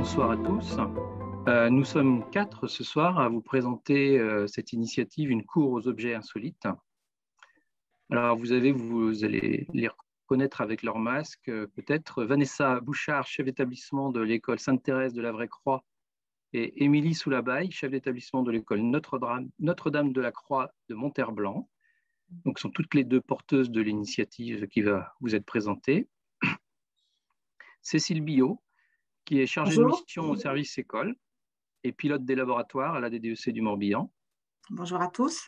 bonsoir à tous. Nous sommes 4 ce soir à vous présenter cette initiative, une cour aux objets insolites. Alors vous allez les reconnaître avec leur masque, peut-être. Vanessa Bouchard, chef d'établissement de l'école Sainte-Thérèse de la Vraie-Croix, et Émilie Soulabaille, chef d'établissement de l'école Notre-Dame de la Croix de Monterblanc. Donc sont toutes les deux porteuses de l'initiative qui va vous être présentée. Cécile Billot, qui est chargée de mission au service école et pilote des laboratoires à la DDEC du Morbihan. Bonjour à tous.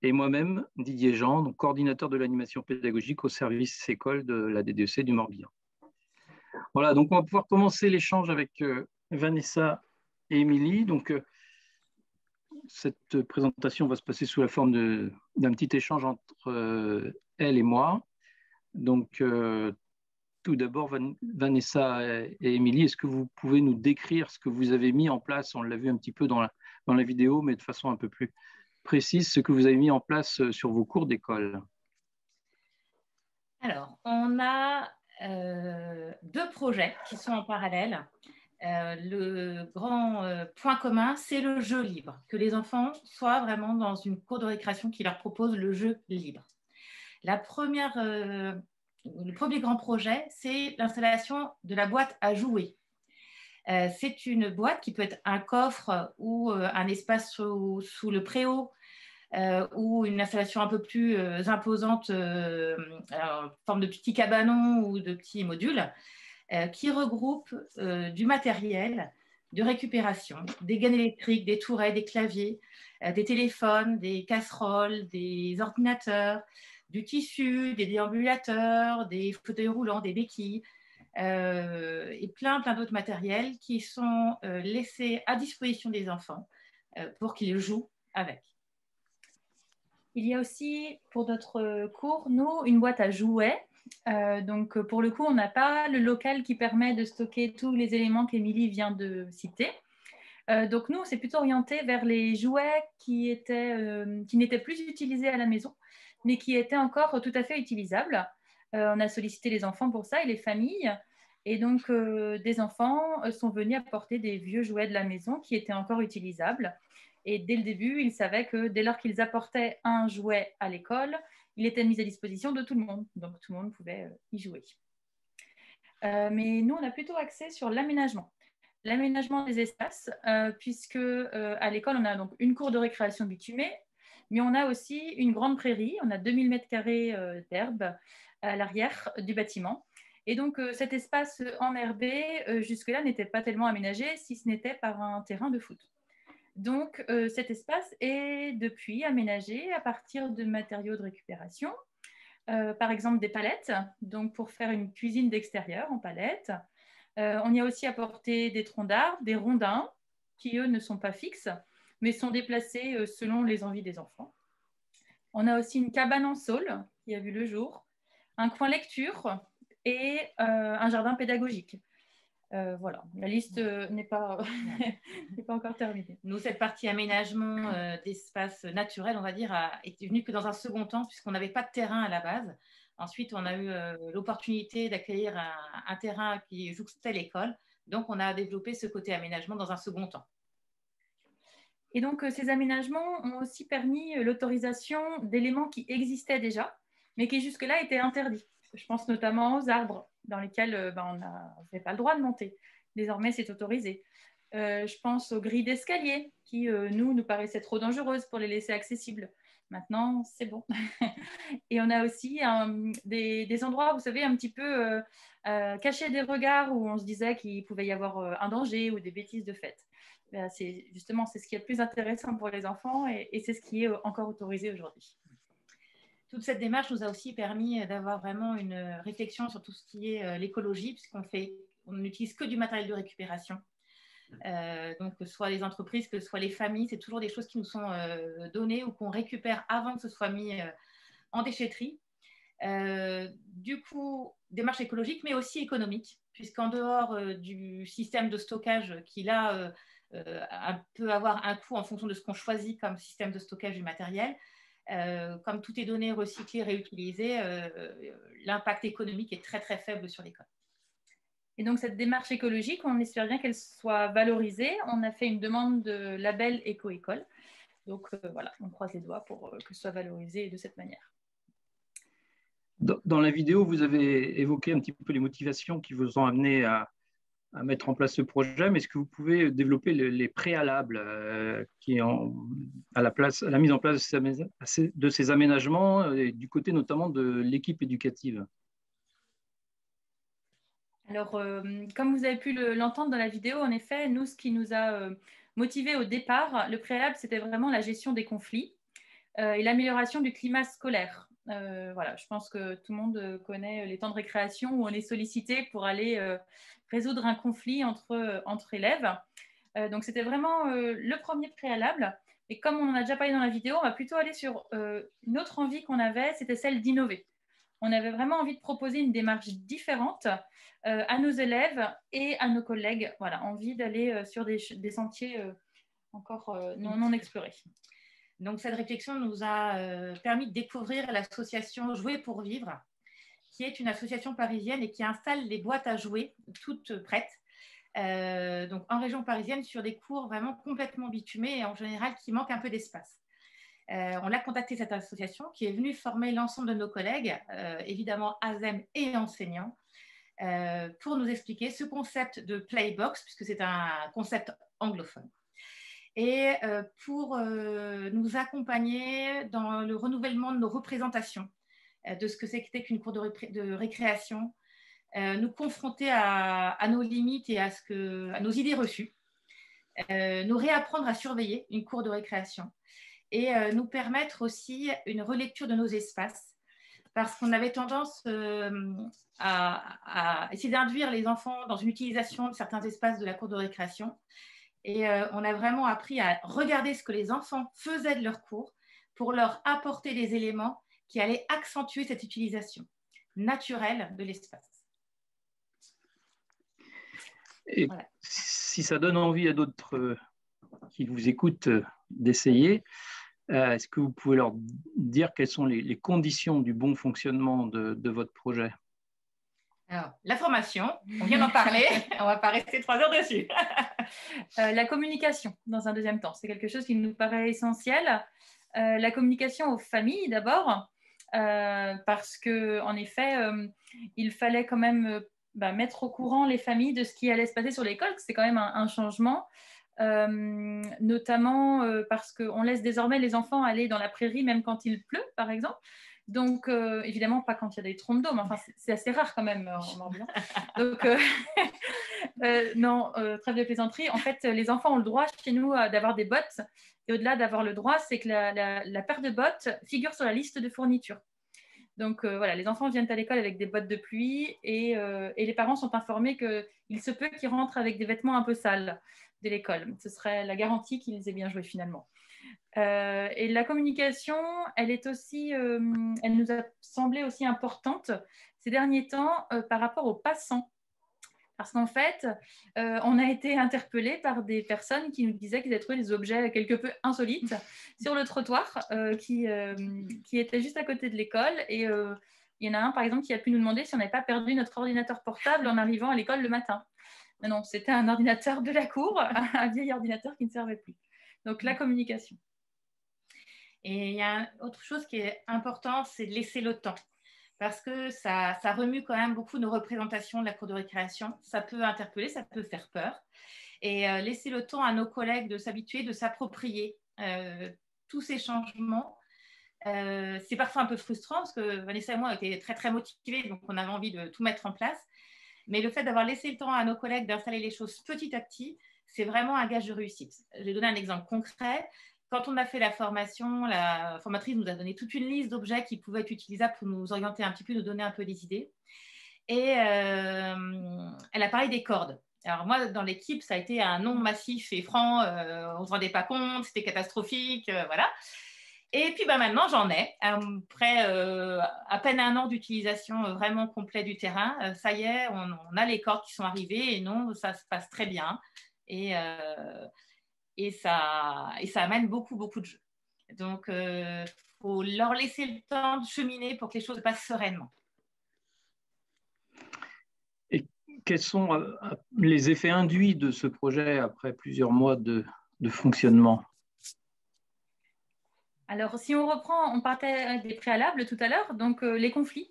Et moi-même, Didier Jean, donc coordinateur de l'animation pédagogique au service école de la DDEC du Morbihan. Voilà, donc on va pouvoir commencer l'échange avec Vanessa et Émilie. Donc, cette présentation va se passer sous la forme d'un petit échange entre elle et moi. Donc, tout d'abord, Vanessa et Émilie, est-ce que vous pouvez nous décrire ce que vous avez mis en place? On l'a vu un petit peu dans la vidéo, mais de façon un peu plus précise, ce que vous avez mis en place sur vos cours d'école. Alors, on a deux projets qui sont en parallèle. Le grand point commun, c'est le jeu libre, que les enfants soient vraiment dans une cour de récréation qui leur propose le jeu libre. Le premier grand projet, c'est l'installation de la boîte à jouets. C'est une boîte qui peut être un coffre ou un espace sous le préau ou une installation un peu plus imposante en forme de petits cabanons ou de petits modules qui regroupe du matériel de récupération, des gaines électriques, des tourets, des claviers, des téléphones, des casseroles, des ordinateurs, du tissu, des déambulateurs, des fauteuils roulants, des béquilles et plein d'autres matériels qui sont laissés à disposition des enfants pour qu'ils jouent avec. Il y a aussi pour notre cours, nous, une boîte à jouets. Donc, pour le coup, on n'a pas le local qui permet de stocker tous les éléments qu'Émilie vient de citer. Donc, nous, c'est plutôt orienté vers les jouets qui n'étaient plus utilisés à la maison, mais qui étaient encore tout à fait utilisables. On a sollicité les enfants pour ça et les familles. Et donc, des enfants sont venus apporter des vieux jouets de la maison qui étaient encore utilisables. Et dès le début, ils savaient que dès lors qu'ils apportaient un jouet à l'école, il était mis à disposition de tout le monde. Donc, tout le monde pouvait y jouer. Mais nous, on a plutôt axé sur l'aménagement. L'aménagement des espaces, puisque à l'école, on a donc une cour de récréation bitumée, mais on a aussi une grande prairie. On a 2000 m² d'herbe à l'arrière du bâtiment. Et donc, cet espace enherbé, jusque-là, n'était pas tellement aménagé, si ce n'était par un terrain de foot. Donc, cet espace est depuis aménagé à partir de matériaux de récupération, par exemple des palettes, donc pour faire une cuisine d'extérieur en palettes. On y a aussi apporté des troncs d'arbres, des rondins, qui eux ne sont pas fixes, mais sont déplacés selon les envies des enfants. On a aussi une cabane en saule qui a vu le jour, un coin lecture et un jardin pédagogique. Voilà, la liste n'est pas encore terminée. Nous, cette partie aménagement d'espace naturel, on va dire, est venue que dans un second temps, puisqu'on n'avait pas de terrain à la base. Ensuite, on a eu l'opportunité d'accueillir un terrain qui jouxtait l'école. Donc, on a développé ce côté aménagement dans un second temps. Et donc, ces aménagements ont aussi permis l'autorisation d'éléments qui existaient déjà, mais qui jusque-là étaient interdits. Je pense notamment aux arbres dans lesquels on n'avait pas le droit de monter. Désormais, c'est autorisé. Je pense aux grilles d'escalier qui, nous paraissaient trop dangereuses pour les laisser accessibles. Maintenant, c'est bon. Et on a aussi des endroits, vous savez, un petit peu cachés des regards où on se disait qu'il pouvait y avoir un danger ou des bêtises de fait. C'est ce qui est le plus intéressant pour les enfants et c'est ce qui est encore autorisé aujourd'hui. Toute cette démarche nous a aussi permis d'avoir vraiment une réflexion sur tout ce qui est l'écologie, puisqu'on n'utilise que du matériel de récupération. Donc, que ce soit les entreprises, que ce soit les familles, c'est toujours des choses qui nous sont données ou qu'on récupère avant que ce soit mis en déchetterie. Du coup, démarche écologique, mais aussi économique, puisqu'en dehors du système de stockage qui, là, peut avoir un coût en fonction de ce qu'on choisit comme système de stockage du matériel, comme tout est donné, recyclé, réutilisé, l'impact économique est très, très faible sur l'école. Et donc, cette démarche écologique, on espère bien qu'elle soit valorisée. On a fait une demande de label éco-école. Donc, voilà, on croise les doigts pour que ce soit valorisé de cette manière. Dans la vidéo, vous avez évoqué un petit peu les motivations qui vous ont amené à mettre en place ce projet, mais est-ce que vous pouvez développer les préalables qui ont à la mise en place de ces aménagements, et du côté notamment de l'équipe éducative? Alors, comme vous avez pu l'entendre dans la vidéo, en effet, nous, ce qui nous a motivés au départ, le préalable, c'était vraiment la gestion des conflits et l'amélioration du climat scolaire. Voilà, je pense que tout le monde connaît les temps de récréation où on est sollicité pour aller résoudre un conflit entre élèves. Donc, c'était vraiment le premier préalable. Et comme on en a déjà parlé dans la vidéo, on va plutôt aller sur une autre envie qu'on avait, c'était celle d'innover. On avait vraiment envie de proposer une démarche différente à nos élèves et à nos collègues. Voilà, envie d'aller sur des sentiers encore non explorés. Donc, cette réflexion nous a permis de découvrir l'association Jouer pour vivre, qui est une association parisienne et qui installe des boîtes à jouets toutes prêtes. Donc, en région parisienne, sur des cours vraiment complètement bitumés et en général qui manquent un peu d'espace. On a contacté cette association qui est venue former l'ensemble de nos collègues, évidemment ASEM et enseignants, pour nous expliquer ce concept de Playbox, puisque c'est un concept anglophone, et pour nous accompagner dans le renouvellement de nos représentations, de ce que c'était qu'une cour de récréation, nous confronter à nos limites et à nos idées reçues, nous réapprendre à surveiller une cour de récréation et nous permettre aussi une relecture de nos espaces, parce qu'on avait tendance à essayer d'induire les enfants dans une utilisation de certains espaces de la cour de récréation. Et on a vraiment appris à regarder ce que les enfants faisaient de leur cours pour leur apporter des éléments qui allaient accentuer cette utilisation naturelle de l'espace. Et voilà. Si ça donne envie à d'autres qui vous écoutent d'essayer, est-ce que vous pouvez leur dire quelles sont les conditions du bon fonctionnement de votre projet? Alors, la formation, on vient d'en parler, on ne va pas rester 3 heures dessus. La communication, dans un deuxième temps, c'est quelque chose qui nous paraît essentiel. La communication aux familles d'abord, parce qu'en effet, il fallait quand même mettre au courant les familles de ce qui allait se passer sur l'école, c'est quand même un changement. Notamment parce qu'on laisse désormais les enfants aller dans la prairie même quand il pleut, par exemple. Donc, évidemment, pas quand il y a des trompes d'eau, mais enfin, c'est assez rare quand même en Morbihan. Donc, non, trêve de plaisanterie. En fait, les enfants ont le droit chez nous d'avoir des bottes. Et au-delà d'avoir le droit, c'est que la paire de bottes figure sur la liste de fournitures. Donc, voilà, les enfants viennent à l'école avec des bottes de pluie et les parents sont informés qu'il se peut qu'ils rentrent avec des vêtements un peu sales de l'école. Ce serait la garantie qu'ils aient bien joué finalement. Et la communication, elle nous a semblé aussi importante ces derniers temps par rapport aux passants. Parce qu'en fait, on a été interpellés par des personnes qui nous disaient qu'ils avaient trouvé des objets quelque peu insolites sur le trottoir qui étaient juste à côté de l'école. Et il y en a un, par exemple, qui a pu nous demander si on n'avait pas perdu notre ordinateur portable en arrivant à l'école le matin. Mais non, c'était un ordinateur de la cour, un vieil ordinateur qui ne servait plus. Donc, la communication. Et il y a autre chose qui est important, c'est de laisser le temps. Parce que ça remue quand même beaucoup nos représentations de la cour de récréation. Ça peut interpeller, ça peut faire peur. Et laisser le temps à nos collègues de s'habituer, de s'approprier tous ces changements. C'est parfois un peu frustrant parce que Vanessa et moi, on était très, très motivés, donc on avait envie de tout mettre en place. Mais le fait d'avoir laissé le temps à nos collègues d'installer les choses petit à petit, c'est vraiment un gage de réussite. Je vais donner un exemple concret. Quand on a fait la formation, la formatrice nous a donné toute une liste d'objets qui pouvaient être utilisables pour nous orienter un petit peu, nous donner un peu des idées. Et elle a parlé des cordes. Alors moi, dans l'équipe, ça a été un nom massif et franc. On ne se rendait pas compte, c'était catastrophique, voilà. Et puis maintenant, j'en ai. Après à peine 1 an d'utilisation vraiment complète du terrain, ça y est, on a les cordes qui sont arrivées et non, ça se passe très bien. Et ça amène beaucoup, beaucoup de jeux. Donc, il faut leur laisser le temps de cheminer pour que les choses passent sereinement. Et quels sont les effets induits de ce projet après plusieurs mois de fonctionnement? Alors, si on reprend, on partait des préalables tout à l'heure, donc les conflits.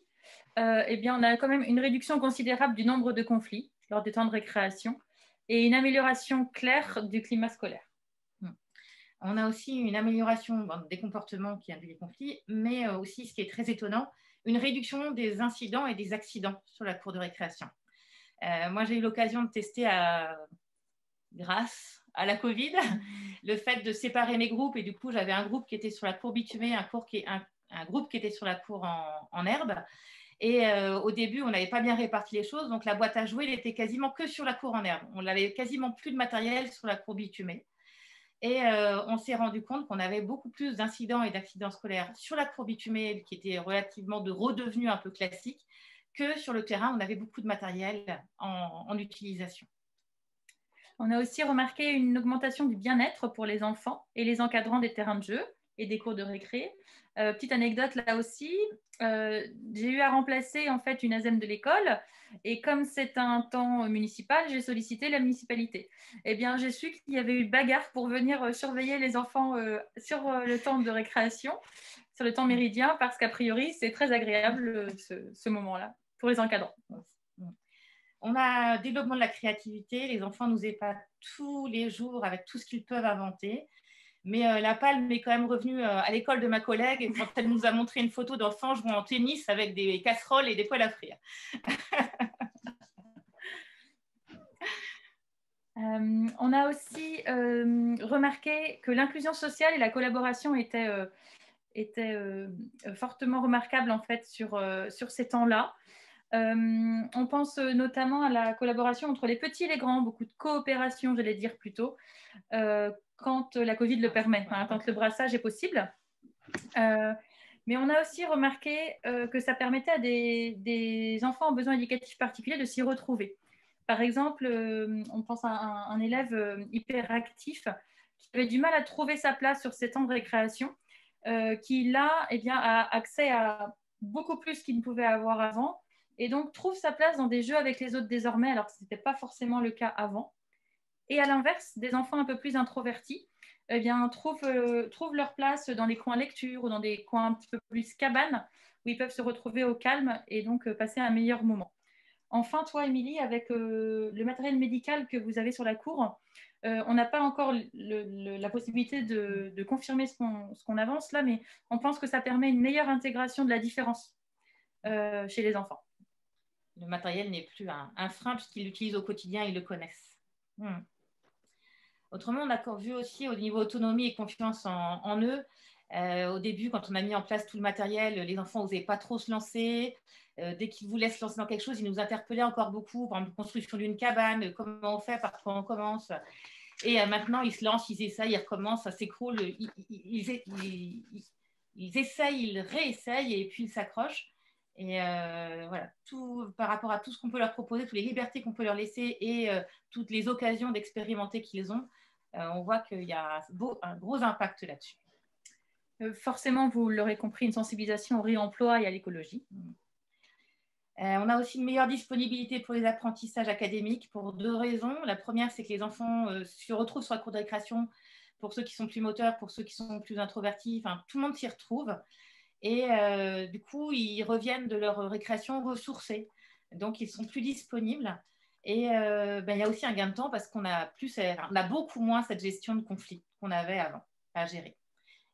Eh bien, on a quand même une réduction considérable du nombre de conflits lors des temps de récréation et une amélioration claire du climat scolaire. On a aussi une amélioration des comportements qui induisent les conflits, mais aussi, ce qui est très étonnant, une réduction des incidents et des accidents sur la cour de récréation. Moi, j'ai eu l'occasion de tester grâce à la Covid, le fait de séparer mes groupes. Et du coup, j'avais un groupe qui était sur la cour bitumée, un groupe qui était sur la cour en herbe. Et au début, on n'avait pas bien réparti les choses. Donc, la boîte à jouer, elle était quasiment que sur la cour en herbe. On n'avait quasiment plus de matériel sur la cour bitumée. Et on s'est rendu compte qu'on avait beaucoup plus d'incidents et d'accidents scolaires sur la cour bitumée, qui était relativement redevenu un peu classique, que sur le terrain, on avait beaucoup de matériel en utilisation. On a aussi remarqué une augmentation du bien-être pour les enfants et les encadrants des terrains de jeu et des cours de récré. Petite anecdote là aussi, j'ai eu à remplacer en fait une ASEM de l'école et comme c'est un temps municipal, j'ai sollicité la municipalité. Eh bien, j'ai su qu'il y avait eu bagarre pour venir surveiller les enfants sur le temps de récréation, sur le temps méridien, parce qu'a priori, c'est très agréable ce moment-là pour les encadrants. On a un développement de la créativité. Les enfants nous épatent tous les jours avec tout ce qu'ils peuvent inventer. Mais la palme est quand même revenue à l'école de ma collègue quand elle nous a montré une photo d'enfants jouant en tennis avec des casseroles et des poêles à frire. On a aussi remarqué que l'inclusion sociale et la collaboration étaient fortement remarquables en fait sur ces temps-là. On pense notamment à la collaboration entre les petits et les grands, beaucoup de coopération, j'allais dire plutôt, quand la Covid le permet, hein, quand le brassage est possible. Mais on a aussi remarqué que ça permettait à des enfants en besoin éducatif particulier de s'y retrouver. Par exemple, on pense à un élève hyperactif qui avait du mal à trouver sa place sur ses temps de récréation, qui là eh bien, a accès à beaucoup plus qu'il ne pouvait avoir avant, et donc trouve sa place dans des jeux avec les autres désormais, alors que ce n'était pas forcément le cas avant. Et à l'inverse, des enfants un peu plus introvertis eh bien, trouvent leur place dans les coins lecture ou dans des coins un petit peu plus cabanes, où ils peuvent se retrouver au calme et donc passer un meilleur moment. Enfin, toi, Émilie, avec le matériel médical que vous avez sur la cour, on n'a pas encore la possibilité de confirmer ce qu'on avance là, mais on pense que ça permet une meilleure intégration de la différence chez les enfants. Le matériel n'est plus un frein puisqu'ils l'utilisent au quotidien, ils le connaissent. Autrement, on a vu aussi au niveau autonomie et confiance en eux. Au début, quand on a mis en place tout le matériel, les enfants n'osaient pas trop se lancer. Dès qu'ils voulaient se lancer dans quelque chose, ils nous interpellaient encore beaucoup. Par exemple, construction d'une cabane, comment on fait, par quoi on commence. Et maintenant, ils se lancent, ils essayent, ils recommencent, ça s'écroule. Ils essayent, ils réessayent et puis ils s'accrochent. Et voilà, tout, par rapport à tout ce qu'on peut leur proposer, toutes les libertés qu'on peut leur laisser et toutes les occasions d'expérimenter qu'ils ont, on voit qu'il y a un gros impact là-dessus. Forcément, vous l'aurez compris, une sensibilisation au réemploi et à l'écologie. On a aussi une meilleure disponibilité pour les apprentissages académiques pour 2 raisons. La première, c'est que les enfants se retrouvent sur la cour de récréation, pour ceux qui sont plus moteurs, pour ceux qui sont plus introvertis, enfin, tout le monde s'y retrouve. Et du coup, ils reviennent de leur récréation ressourcés. Donc, ils sont plus disponibles. Et il y a aussi un gain de temps parce qu'on a beaucoup moins cette gestion de conflits qu'on avait avant à gérer.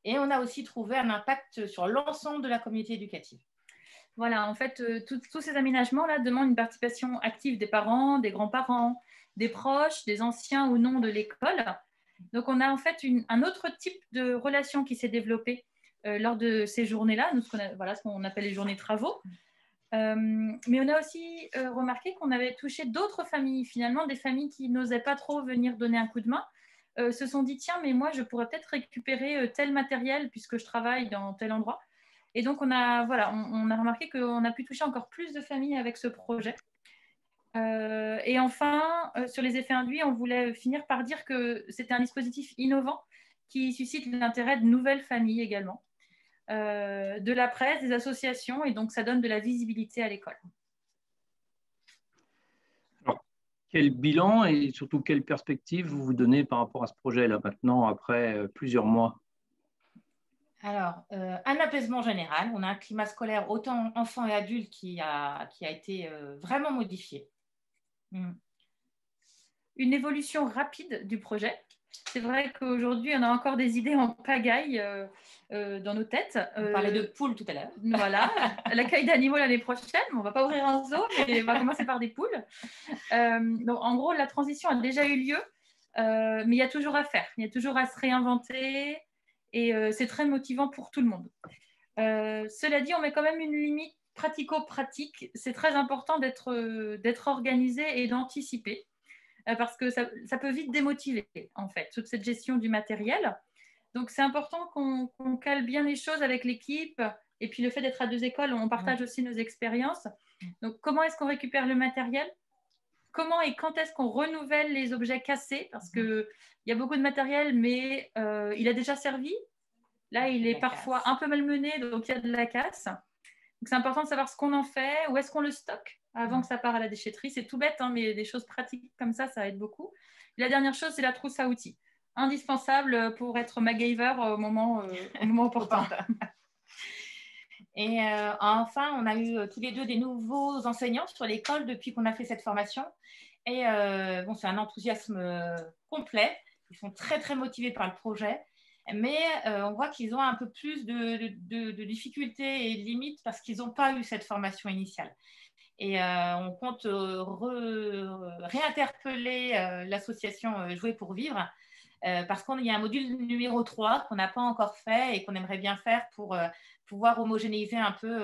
Et on a aussi trouvé un impact sur l'ensemble de la communauté éducative. Voilà, en fait, tous ces aménagements-là demandent une participation active des parents, des grands-parents, des proches, des anciens ou non de l'école. Donc, on a en fait un autre type de relation qui s'est développée lors de ces journées-là, ce qu'on appelle les journées travaux. Mais on a aussi remarqué qu'on avait touché d'autres familles, finalement, des familles qui n'osaient pas trop venir donner un coup de main, se sont dit, tiens, mais moi, je pourrais peut-être récupérer tel matériel puisque je travaille dans tel endroit. Et donc, on a remarqué qu'on a pu toucher encore plus de familles avec ce projet. Et enfin, sur les effets induits, on voulait finir par dire que c'était un dispositif innovant qui suscite l'intérêt de nouvelles familles également, de la presse, des associations, et donc ça donne de la visibilité à l'école. Alors, Quel bilan et surtout quelle perspective vous vous donnez par rapport à ce projet-là maintenant, après plusieurs mois? Alors, un apaisement général. On a un climat scolaire, autant enfants et adultes, qui a été vraiment modifié. Une évolution rapide du projet. C'est vrai qu'aujourd'hui, on a encore des idées en pagaille dans nos têtes. On parlait de poules tout à l'heure. Voilà, l'accueil d'animaux l'année prochaine. On ne va pas ouvrir un zoo, mais on va commencer par des poules. Donc, en gros, la transition a déjà eu lieu, mais il y a toujours à faire. Il y a toujours à se réinventer et c'est très motivant pour tout le monde. Cela dit, on met quand même une limite pratico-pratique. C'est très important d'être organisé et d'anticiper. Parce que ça peut vite démotiver, en fait, toute cette gestion du matériel. Donc, c'est important qu'on cale bien les choses avec l'équipe. Et puis, le fait d'être à 2 écoles, on partage aussi nos expériences. Donc, comment est-ce qu'on récupère le matériel? Comment et quand est-ce qu'on renouvelle les objets cassés? Parce qu'il y a beaucoup de matériel, mais il a déjà servi. Là, il est parfois un peu malmené, donc il y a de la casse. Donc, c'est important de savoir ce qu'on en fait, où est-ce qu'on le stocke avant que ça parte à la déchetterie. C'est tout bête, hein, mais des choses pratiques comme ça aide beaucoup. Et la dernière chose, c'est la trousse à outils. Indispensable pour être MacGyver au moment opportun. Et enfin, on a eu tous les deux des nouveaux enseignants sur l'école depuis qu'on a fait cette formation. Et bon, c'est un enthousiasme complet. Ils sont très, très motivés par le projet. Mais on voit qu'ils ont un peu plus de difficultés et de limites parce qu'ils n'ont pas eu cette formation initiale. Et on compte réinterpeller l'association Jouer pour vivre parce qu'il y a un module numéro 3 qu'on n'a pas encore fait et qu'on aimerait bien faire pour pouvoir homogénéiser un peu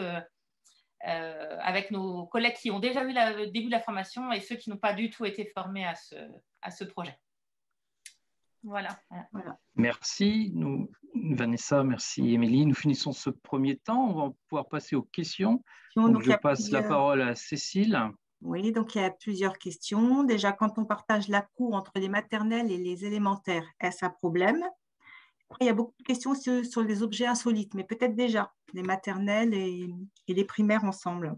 avec nos collègues qui ont déjà eu le début de la formation et ceux qui n'ont pas du tout été formés à ce projet. Voilà. Merci, Vanessa, merci Émilie. Nous finissons ce premier temps. On va pouvoir passer aux questions. Donc, je passe la parole à Cécile. Oui, donc il y a plusieurs questions. Déjà, quand on partage la cour entre les maternelles et les élémentaires, est-ce un problème? Après, il y a beaucoup de questions sur les objets insolites, mais peut-être déjà les maternelles et les primaires ensemble.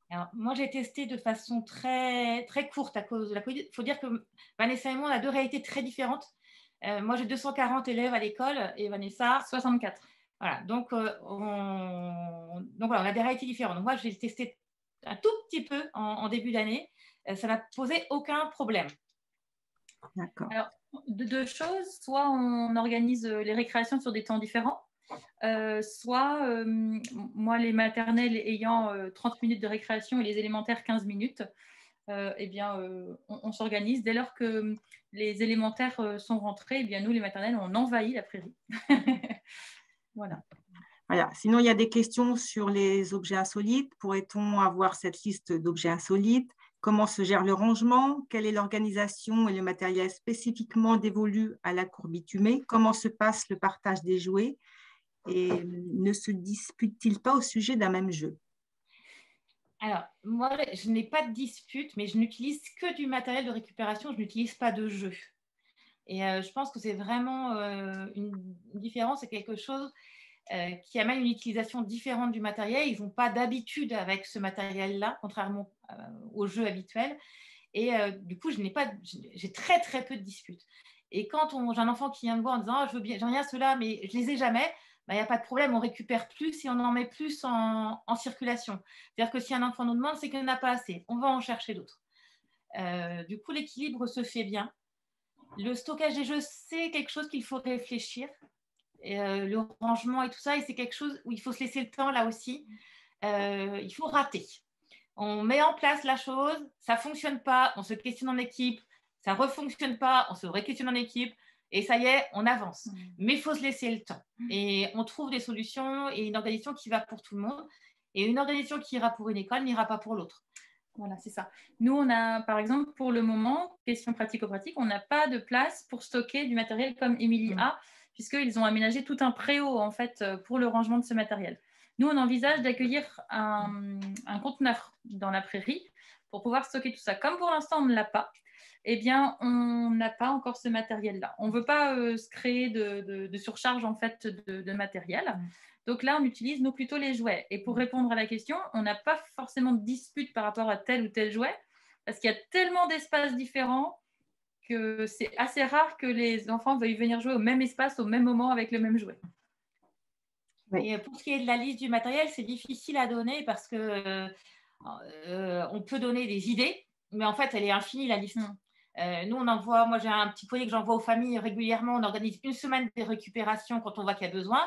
Alors, moi, j'ai testé de façon très, très courte à cause de la Covid. Il faut dire que Vanessa et moi, on a deux réalités très différentes. Moi, j'ai 240 élèves à l'école et Vanessa, 64. Voilà, donc voilà, on a des réalités différentes. Donc, moi, j'ai testé un tout petit peu en début d'année. Ça n'a posé aucun problème. D'accord. Alors, deux choses. Soit on organise les récréations sur des temps différents. Soit, moi, les maternelles ayant 30 minutes de récréation et les élémentaires 15 minutes, eh bien, on s'organise. Dès lors que les élémentaires sont rentrés, eh bien, nous, les maternelles, on envahit la prairie. Voilà. Voilà. Sinon, il y a des questions sur les objets insolites. Pourrait-on avoir cette liste d'objets insolites? Comment se gère le rangement? Quelle est l'organisation et le matériel spécifiquement dévolu à la cour bitumée? Comment se passe le partage des jouets? Et ne se dispute-t-il pas au sujet d'un même jeu? Alors, moi, je n'ai pas de dispute, mais je n'utilise que du matériel de récupération, je n'utilise pas de jeu. Et je pense que c'est vraiment une différence, c'est quelque chose qui amène une utilisation différente du matériel. Ils n'ont pas d'habitude avec ce matériel-là, contrairement aux jeux habituels. Et du coup, j'ai très, très peu de disputes. Et quand j'ai un enfant qui vient me voir en disant je veux bien, j'en ai ceux-là, mais je ne les ai jamais, il n'y a pas de problème, on récupère plus et on en met plus en circulation. C'est-à-dire que si un enfant nous demande, c'est qu'il n'y en a pas assez. On va en chercher d'autres. Du coup, l'équilibre se fait bien. Le stockage des jeux, c'est quelque chose qu'il faut réfléchir. Et, le rangement et tout ça, et c'est quelque chose où il faut se laisser le temps là aussi. Il faut rater. On met en place la chose, ça ne fonctionne pas, on se questionne en équipe, ça ne refonctionne pas, on se réquestionne en équipe, et ça y est, on avance. Mais il faut se laisser le temps. Et on trouve des solutions et une organisation qui va pour tout le monde. Et une organisation qui ira pour une école n'ira pas pour l'autre. Voilà, c'est ça. Nous, on a, par exemple, pour le moment, question pratico-pratique, on n'a pas de place pour stocker du matériel comme Émilie a, puisqu'ils ont aménagé tout un préau, en fait, pour le rangement de ce matériel. Nous, on envisage d'accueillir un conteneur dans la prairie pour pouvoir stocker tout ça. Comme pour l'instant, on ne l'a pas, eh bien, on n'a pas encore ce matériel-là. On ne veut pas se créer de surcharge, en fait, de matériel. Donc là, on utilise, nous, plutôt les jouets. Et pour répondre à la question, on n'a pas forcément de dispute par rapport à tel ou tel jouet. parce qu'il y a tellement d'espaces différents que c'est assez rare que les enfants veuillent venir jouer au même espace, au même moment, avec le même jouet. Oui. Et pour ce qui est de la liste du matériel, c'est difficile à donner parce que on peut donner des idées, mais en fait, elle est infinie, la liste. Nous, on envoie, moi j'ai un petit courrier que j'envoie aux familles régulièrement, on organise une semaine de récupération quand on voit qu'il y a besoin.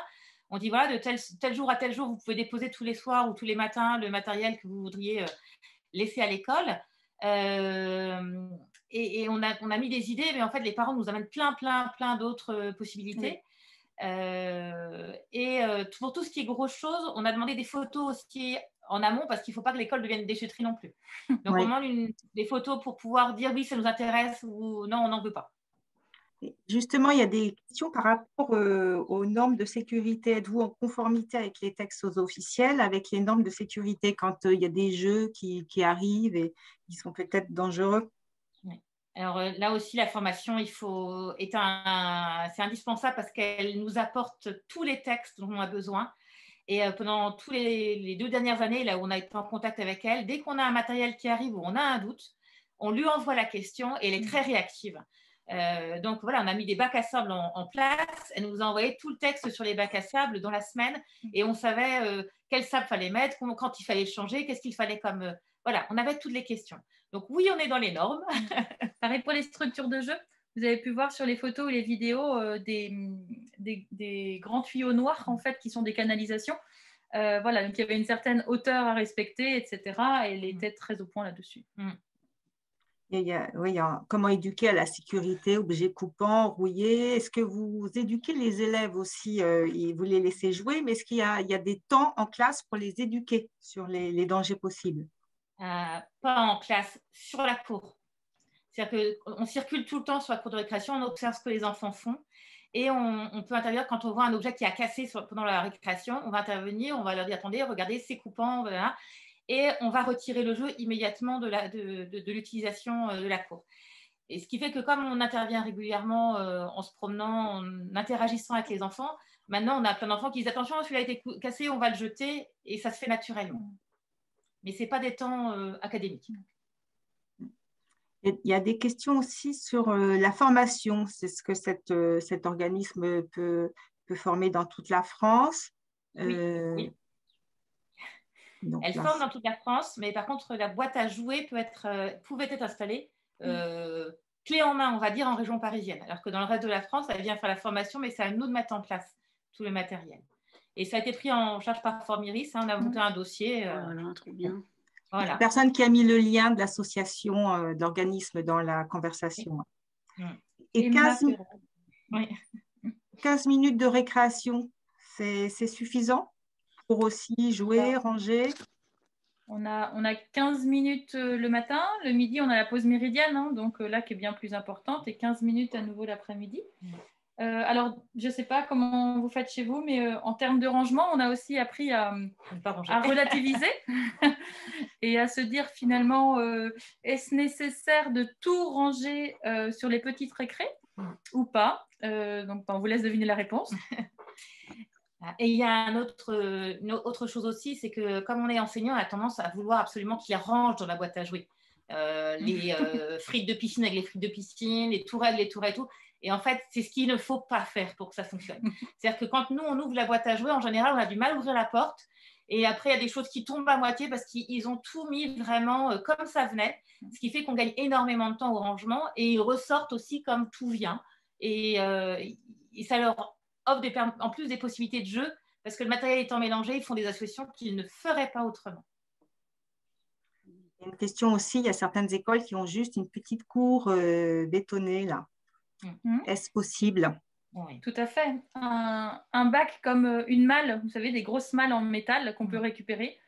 On dit voilà, de tel jour à tel jour, vous pouvez déposer tous les soirs ou tous les matins le matériel que vous voudriez laisser à l'école. Et on a mis des idées, mais en fait, les parents nous amènent plein d'autres possibilités. Oui. Pour tout ce qui est grosse chose, on a demandé des photos aussi en amont parce qu'il ne faut pas que l'école devienne une déchetterie non plus. Donc, oui. On demande des photos pour pouvoir dire oui, ça nous intéresse ou non, on n'en veut pas. Justement, il y a des questions par rapport aux normes de sécurité. Êtes-vous en conformité avec les textes officiels, avec les normes de sécurité quand il y a des jeux qui arrivent et qui sont peut-être dangereux? Oui. Alors là aussi, la formation, c'est indispensable parce qu'elle nous apporte tous les textes dont on a besoin. Et pendant tous les 2 dernières années, là où on a été en contact avec elle, dès qu'on a un matériel qui arrive ou on a un doute, on lui envoie la question et elle est très réactive. Donc voilà, on a mis des bacs à sable en place. Elle nous a envoyé tout le texte sur les bacs à sable dans la semaine et on savait quel sable fallait mettre, quand il fallait changer, qu'est-ce qu'il fallait comme… voilà, on avait toutes les questions. Donc oui, on est dans les normes. Pareil pour les structures de jeu. Vous avez pu voir sur les photos ou les vidéos des grands tuyaux noirs en fait qui sont des canalisations. Voilà, donc il y avait une certaine hauteur à respecter, etc. Et elle était très au point là-dessus. Comment éduquer à la sécurité, objets coupants, rouillés. Est-ce que vous éduquez les élèves aussi et vous les laissez jouer, mais est-ce qu'il y a des temps en classe pour les éduquer sur les dangers possibles? Pas en classe, sur la cour. C'est-à-dire qu'on circule tout le temps sur la cour de récréation, on observe ce que les enfants font et on peut intervenir quand on voit un objet qui a cassé pendant la récréation. On va intervenir, on va leur dire attendez, regardez, c'est coupant, voilà. Et on va retirer le jeu immédiatement de l'utilisation de la cour. Et ce qui fait que comme on intervient régulièrement en se promenant, en interagissant avec les enfants, maintenant on a plein d'enfants qui disent attention, celui-là a été cassé, on va le jeter et ça se fait naturellement. Mais ce n'est pas des temps académiques. Il y a des questions aussi sur la formation. C'est ce que cet organisme peut former dans toute la France. Oui. Elle forme dans toute la France, mais par contre, la boîte à jouets pouvait être installée clé en main, on va dire, en région parisienne. Alors que dans le reste de la France, elle vient faire la formation, mais c'est à nous de mettre en place tout le matériel. Et ça a été pris en charge par Formiris. On a monté un dossier. Voilà, trop bien. Voilà. La personne qui a mis le lien de l'association d'organismes dans la conversation. Oui. Et 15 minutes de récréation, c'est suffisant pour aussi jouer, ranger? On a 15 minutes le matin. Le midi, on a la pause méridienne, hein, donc là qui est bien plus importante, et 15 minutes à nouveau l'après-midi. Alors, je ne sais pas comment vous faites chez vous, mais en termes de rangement, on a aussi appris à relativiser et à se dire finalement, est-ce nécessaire de tout ranger sur les petites récrés ou pas? Donc, on vous laisse deviner la réponse. Et il y a une autre chose aussi, c'est que comme on est enseignant, on a tendance à vouloir absolument qu'ils rangent dans la boîte à jouer. Les frites de piscine avec les frites de piscine, les tourelles et tout. Et en fait, c'est ce qu'il ne faut pas faire pour que ça fonctionne. C'est-à-dire que quand nous, on ouvre la boîte à jouer, en général, on a du mal à ouvrir la porte. Et après, il y a des choses qui tombent à moitié parce qu'ils ont tout mis vraiment comme ça venait. Ce qui fait qu'on gagne énormément de temps au rangement. Et ils ressortent aussi comme tout vient. Et ça leur offre en plus des possibilités de jeu. Parce que le matériel étant mélangé, ils font des associations qu'ils ne feraient pas autrement. Une question aussi, il y a certaines écoles qui ont juste une petite cour bétonnée là. Est-ce possible? Oui, tout à fait. Un bac comme une malle, vous savez, des grosses malles en métal qu'on peut récupérer.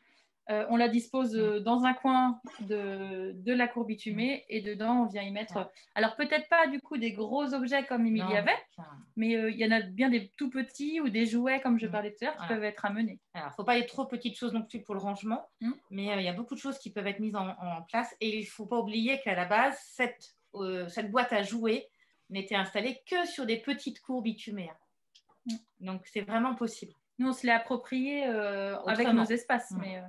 On la dispose dans un coin de la cour bitumée et dedans, on vient y mettre… Alors, peut-être pas du coup des gros objets comme Émilie avait, mais il y en a bien des tout petits ou des jouets, comme je parlais tout à l'heure, qui peuvent être amenés. Alors, il ne faut pas être trop petites choses non plus pour le rangement, mais il y a beaucoup de choses qui peuvent être mises en place. Et il ne faut pas oublier qu'à la base, cette boîte à jouets n'était installée que sur des petites cours bitumées. Donc, c'est vraiment possible. Nous, on se l'est approprié avec nos espaces. Mais,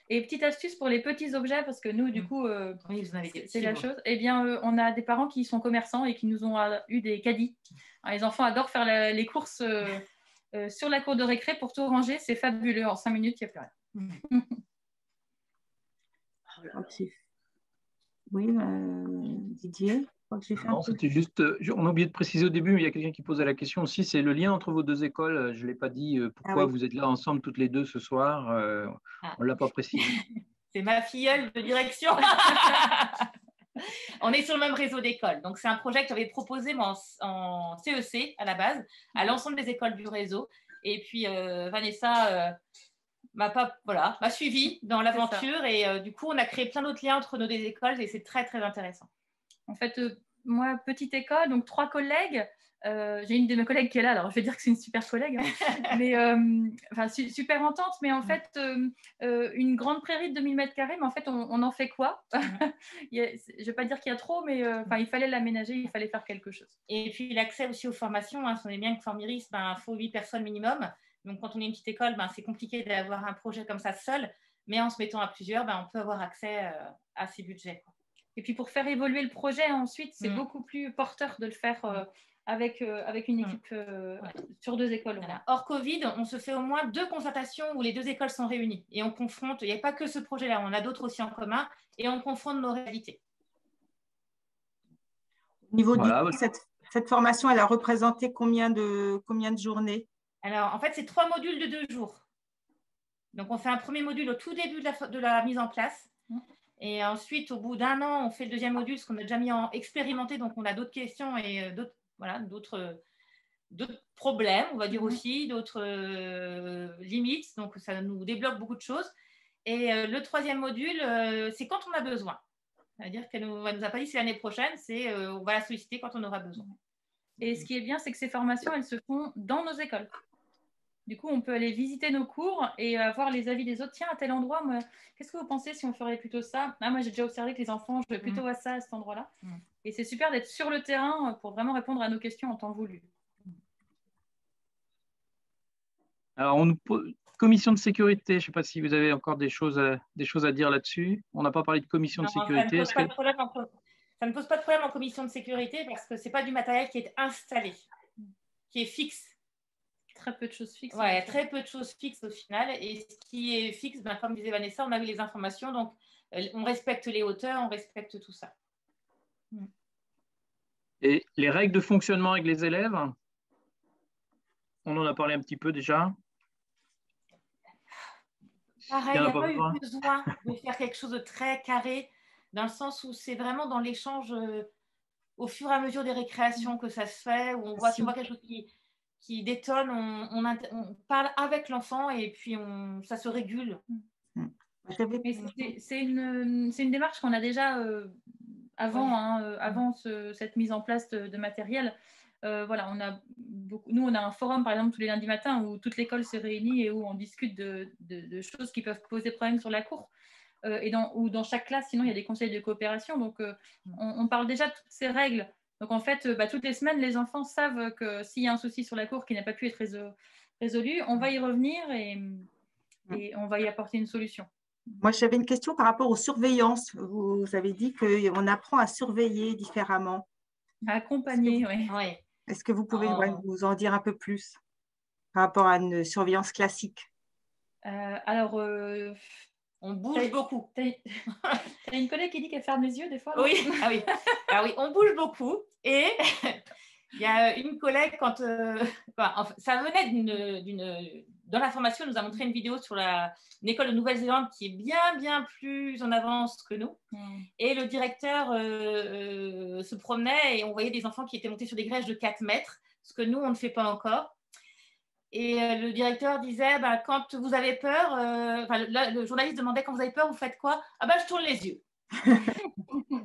Et petite astuce pour les petits objets, parce que nous, du coup, c'est la chose. Eh bien, on a des parents qui sont commerçants et qui nous ont eu des caddies. Alors, les enfants adorent faire les courses sur la cour de récré pour tout ranger. C'est fabuleux. En 5 minutes, il n'y a plus rien. Ok. Oui, Didier, je crois que j'ai fait non, c'était juste, on a oublié de préciser au début, mais il y a quelqu'un qui posait la question aussi, c'est le lien entre vos deux écoles. Je ne l'ai pas dit, pourquoi vous êtes là ensemble toutes les deux ce soir. On ne l'a pas précisé. C'est ma filleule de direction. On est sur le même réseau d'écoles. Donc, c'est un projet que j'avais proposé en CEC à la base, à l'ensemble des écoles du réseau. Et puis, Vanessa m'a suivi dans l'aventure. Et du coup, on a créé plein d'autres liens entre nos deux écoles et c'est très, très intéressant. En fait, moi, petite école, donc 3 collègues. J'ai une de mes collègues qui est là, alors je vais dire que c'est une super collègue, hein. Mais super entente, mais en fait, une grande prairie de 2000 mètres carrés, mais en fait, on en fait quoi? Je ne vais pas dire qu'il y a trop, mais il fallait l'aménager, il fallait faire quelque chose. Et puis, l'accès aussi aux formations, hein, si on est bien que Formiris, il faut 8 personnes minimum. Donc, quand on est une petite école, c'est compliqué d'avoir un projet comme ça seul, mais en se mettant à plusieurs, on peut avoir accès à ces budgets, quoi. Et puis, pour faire évoluer le projet ensuite, c'est beaucoup plus porteur de le faire avec une équipe sur 2 écoles. Voilà. Hors Covid, on se fait au moins 2 concertations où les 2 écoles sont réunies et on confronte, il n'y a pas que ce projet-là, on a d'autres aussi en commun et on confronte nos réalités. Au niveau du cette formation, elle a représenté combien de journées? Alors, en fait, c'est 3 modules de 2 jours. Donc, on fait un premier module au tout début de la mise en place. Et ensuite, au bout d'1 an, on fait le deuxième module, ce qu'on a déjà mis en expérimenté. Donc, on a d'autres questions et d'autres problèmes, on va dire aussi, d'autres limites. Donc, ça nous débloque beaucoup de choses. Et le 3e module, c'est quand on a besoin. C'est-à-dire qu'elle ne nous a pas dit c'est l'année prochaine, c'est on va la solliciter quand on aura besoin. Et ce qui est bien, c'est que ces formations, elles se font dans nos écoles. Du coup, on peut aller visiter nos cours et avoir les avis des autres. Tiens, à tel endroit, qu'est-ce que vous pensez si on ferait plutôt ça? Moi, j'ai déjà observé que les enfants jouaient plutôt à ça, à cet endroit-là. Et c'est super d'être sur le terrain pour vraiment répondre à nos questions en temps voulu. Alors, commission de sécurité, je ne sais pas si vous avez encore des choses à dire là-dessus. On n'a pas parlé de commission de sécurité. Ça ne pose pas de problème en commission de sécurité parce que ce n'est pas du matériel qui est installé, qui est fixe. Très peu de choses fixes. Ouais, très peu de choses fixes au final. Et ce qui est fixe, comme disait Vanessa, on a eu les informations. Donc, on respecte les hauteurs, on respecte tout ça. Et les règles de fonctionnement avec les élèves, on en a parlé un petit peu déjà. Pareil, il n'y a pas eu besoin de faire quelque chose de très carré, dans le sens où c'est vraiment dans l'échange au fur et à mesure des récréations que ça se fait, où on voit, si on voit quelque chose qui détonne, on parle avec l'enfant et puis ça se régule. C'est une démarche qu'on a déjà avant cette mise en place de matériel. Nous, on a un forum, par exemple, tous les lundis matins où toute l'école se réunit et où on discute de choses qui peuvent poser problème sur la cour. Ou dans chaque classe, sinon, il y a des conseils de coopération. Donc, on parle déjà de toutes ces règles. Donc, en fait, toutes les semaines, les enfants savent que s'il y a un souci sur la cour qui n'a pas pu être résolu, on va y revenir et on va y apporter une solution. Moi, j'avais une question par rapport aux surveillances. Vous avez dit qu'on apprend à surveiller différemment. À accompagner, oui. Est-ce que vous pouvez nous en dire un peu plus par rapport à une surveillance classique? On bouge beaucoup. T'as une collègue qui dit qu'elle ferme les yeux des fois? Oui. Ah oui, on bouge beaucoup. Et il y a une collègue, quand ça venait dans la formation, elle nous a montré une vidéo sur une école de Nouvelle-Zélande qui est bien, bien plus en avance que nous. Et le directeur se promenait et on voyait des enfants qui étaient montés sur des grèches de 4 mètres, ce que nous, on ne fait pas encore. Et le directeur disait, quand vous avez peur, le journaliste demandait, quand vous avez peur, vous faites quoi? Je tourne les yeux.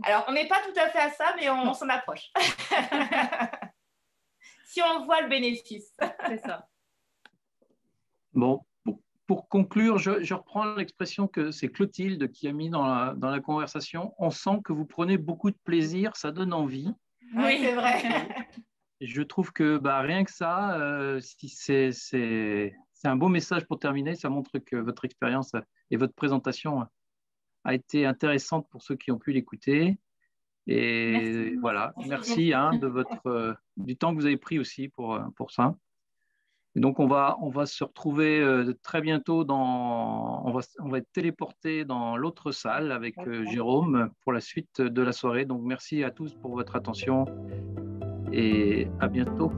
Alors, on n'est pas tout à fait à ça, mais on s'en approche. Si on voit le bénéfice. C'est ça. Bon, pour conclure, je reprends l'expression que c'est Clotilde qui a mis dans la conversation. On sent que vous prenez beaucoup de plaisir, ça donne envie. Oui, c'est vrai. Je trouve que rien que ça, si c'est c'est un beau message pour terminer. Ça montre que votre expérience et votre présentation a été intéressante pour ceux qui ont pu l'écouter. Et merci. Voilà, merci du temps que vous avez pris aussi pour ça. Et donc, on va se retrouver très bientôt on va être téléporté dans l'autre salle avec Jérôme pour la suite de la soirée. Donc, merci à tous pour votre attention et à bientôt.